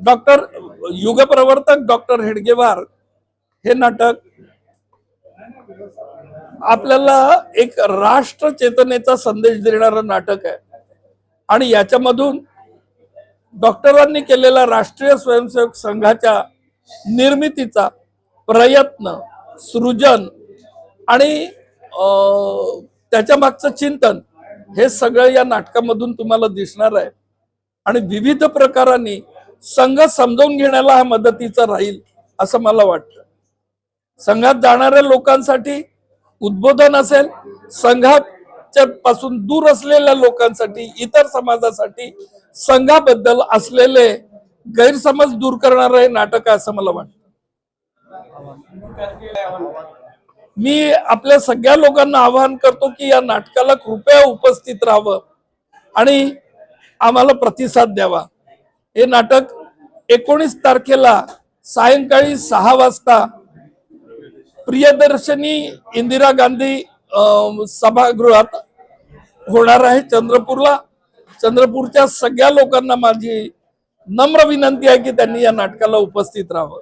Doctor युगप्रवर्तक doctor Hedgewar हे नाटक आपल्याला एक राष्ट्र चेतनेचा संदेश देणारं नाटक आहे आणि याच्यामधून डॉक्टरांनी केलेला राष्ट्रीय स्वयंसेवक संघाच्या निर्मितीचा प्रयत्न, सृजन आणि त्याच्या मागचं चिंतन हे सगळं या नाटकामधून तुम्हाला दिसणार आहे आणि विविध प्रकारांनी संघ समजून घेण्याला हा मदतीचा राहील असं मला वाटतं। संघात जाणाऱ्या लोकांसाठी उद्बोधन असेल, संघाच्या पासून दूर असलेल्या लोकांसाठी, इतर समाजासाठी संघाबद्दल असलेले गैरसमज दूर करणारं हे नाटक आहे असं मला वाटतं। मी आपल्या सगळ्या लोकांना आवाहन करतो की या नाटकाला कृपया उपस्थित राहावं आणि आम्हाला प्रतिसाद द्यावा। हे नाटक 19 तारखेला सायंकाळी 6 वाजता प्रियदर्शनी इंदिरा गांधी सभागृहात होणार आहे चंद्रपूरला। चंद्रपूरच्या सगळ्या लोकांना माझी नम्र विनंती आहे की त्यांनी या नाटकाला उपस्थित राहावं।